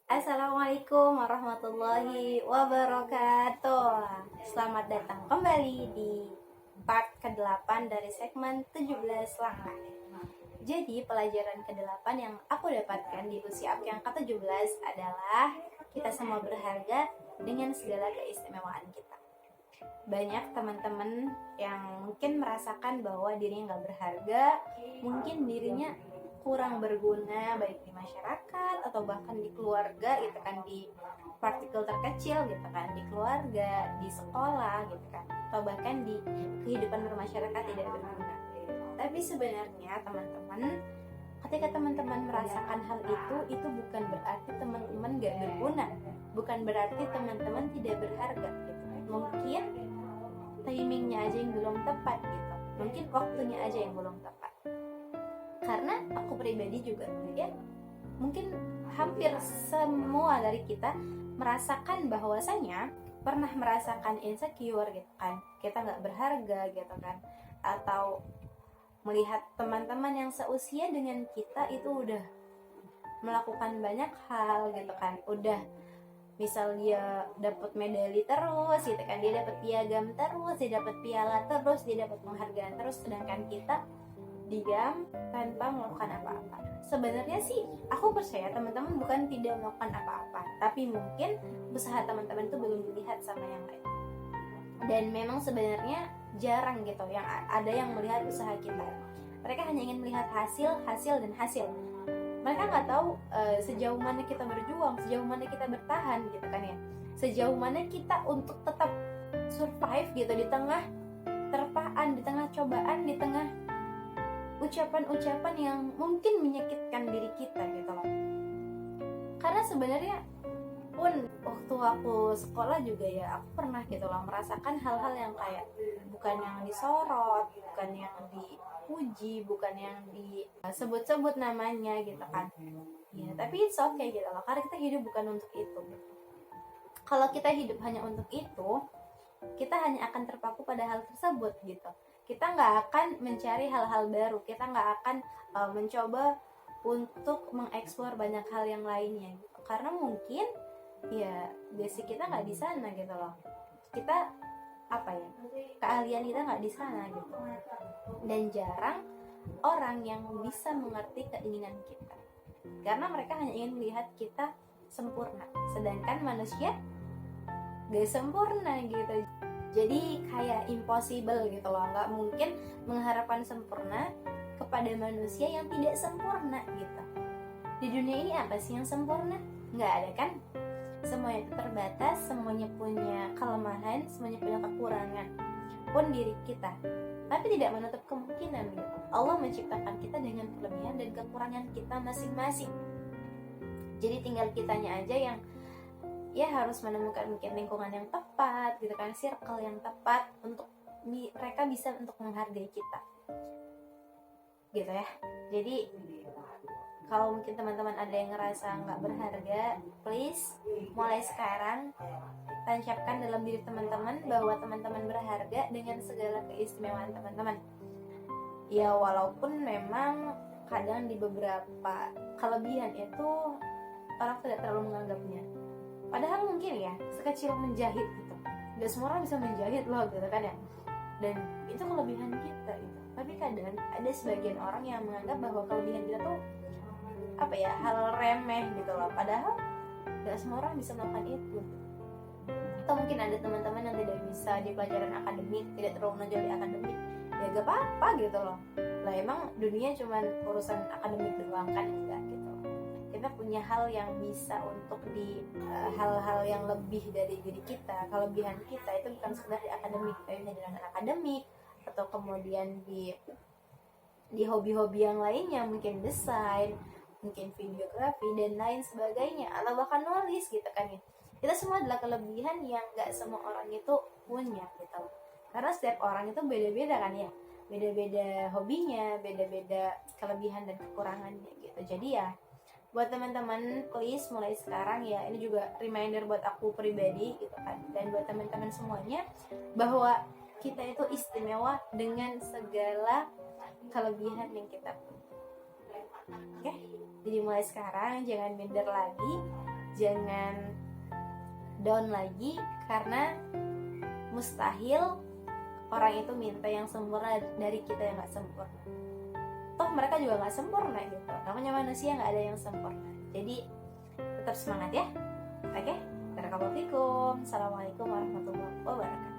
Assalamualaikum warahmatullahi wabarakatuh. Selamat datang kembali di part ke-8 dari segmen 17 langkah. Jadi pelajaran ke-8 yang aku dapatkan di usia aku yang ke-17 adalah kita semua berharga dengan segala keistimewaan kita. Banyak teman-teman yang mungkin merasakan bahwa dirinya nggak berharga, mungkin dirinya kurang berguna baik di masyarakat atau bahkan di keluarga gitu kan, di partikel terkecil gitu kan, di keluarga, di sekolah gitu kan, atau bahkan di kehidupan bermasyarakat tidak berguna. Tapi sebenarnya teman-teman, ketika teman-teman merasakan hal itu bukan berarti teman-teman gak berguna, bukan berarti teman-teman tidak berharga gitu. Mungkin timingnya aja yang belum tepat gitu, mungkin waktunya aja yang belum tepat. Karena aku pribadi juga ya, mungkin hampir semua dari kita merasakan bahwasanya pernah merasakan insecure gitu kan, kita nggak berharga gitu kan, atau melihat teman-teman yang seusia dengan kita itu udah melakukan banyak hal gitu kan, udah misal dia dapat medali terus gitu kan, dia dapat piagam terus, dia dapat piala terus, dia dapat penghargaan terus, sedangkan kita diam tanpa melakukan apa-apa. Sebenarnya sih aku percaya teman-teman bukan tidak melakukan apa-apa, tapi mungkin usaha teman-teman itu belum dilihat sama yang lain. Dan memang sebenarnya jarang gitu yang ada yang melihat usaha kita. Mereka hanya ingin melihat hasil, dan hasil. Mereka nggak tahu sejauh mana kita berjuang, sejauh mana kita bertahan gitu kan ya, sejauh mana kita untuk tetap survive gitu di tengah terpaan, di tengah cobaan, di tengah ucapan-ucapan yang mungkin menyakitkan diri kita gitu loh. Karena sebenarnya pun waktu aku sekolah juga ya, aku pernah gitu loh merasakan hal-hal yang kayak bukan yang disorot, bukan yang dipuji, bukan yang disebut-sebut namanya gitu kan ya, tapi it's okay gitu loh, karena kita hidup bukan untuk itu gitu. Kalau kita hidup hanya untuk itu, kita hanya akan terpaku pada hal tersebut gitu. Kita nggak akan mencari hal-hal baru, kita nggak akan mencoba untuk mengeksplor banyak hal yang lainnya gitu. Karena mungkin ya basic kita nggak di sana gitu loh, kita keahlian kita nggak di sana gitu. Dan jarang orang yang bisa mengerti keinginan kita, karena mereka hanya ingin melihat kita sempurna, sedangkan manusia gak sempurna gitu. Jadi kayak impossible gitu loh, nggak mungkin mengharapkan sempurna kepada manusia yang tidak sempurna gitu. Di dunia ini apa sih yang sempurna? Nggak ada kan? Semuanya itu terbatas, semuanya punya kelemahan, semuanya punya kekurangan, pun diri kita. Tapi tidak menutup kemungkinan gitu, Allah menciptakan kita dengan kelebihan dan kekurangan kita masing-masing. Jadi tinggal kitanya aja yang ya harus menemukan mungkin lingkungan yang tepat gitu kan, circle yang tepat untuk mereka bisa untuk menghargai kita gitu ya. Jadi kalau mungkin teman-teman ada yang ngerasa nggak berharga, please mulai sekarang tancapkan dalam diri teman-teman bahwa teman-teman berharga dengan segala keistimewaan teman-teman. Ya walaupun memang kadang di beberapa kelebihan itu orang tidak terlalu menganggapnya. Padahal mungkin ya sekecil menjahit gitu, gak semua orang bisa menjahit loh gitu kan ya, dan itu kelebihan kita gitu. Tapi kadang ada sebagian orang yang menganggap bahwa kelebihan kita tuh hal remeh gitu loh, padahal gak semua orang bisa melakukan itu. Atau mungkin ada teman-teman yang tidak bisa di pelajaran akademik, tidak terlalu menonjol di akademik, ya gak apa-apa gitu loh. Lah emang dunia cuma urusan akademik doang kan? Enggak gitu. Kita punya hal yang bisa untuk di hal-hal yang lebih dari diri kita. Kelebihan kita itu bukan sekedar di akademik, tapi di akademik, atau kemudian di hobi-hobi yang lainnya, mungkin desain, mungkin videografi dan lain sebagainya, atau bahkan nulis gitu kan ya. Kita semua adalah kelebihan yang gak semua orang itu punya gitu. Karena setiap orang itu beda-beda kan ya, beda-beda hobinya, beda-beda kelebihan dan kekurangannya gitu. Jadi ya buat teman-teman, please mulai sekarang ya, ini juga reminder buat aku pribadi gitu kan, dan buat teman-teman semuanya, bahwa kita itu istimewa dengan segala kelebihan yang kita punya. Oke? Jadi mulai sekarang jangan minder lagi, jangan down lagi, karena mustahil orang itu minta yang sempurna dari kita yang nggak sempurna. Toh mereka juga nggak sempurna gitu, namanya manusia, nggak ada yang sempurna. Jadi tetap semangat ya. Oke, barakallahu fikum. Assalamualaikum warahmatullahi wabarakatuh.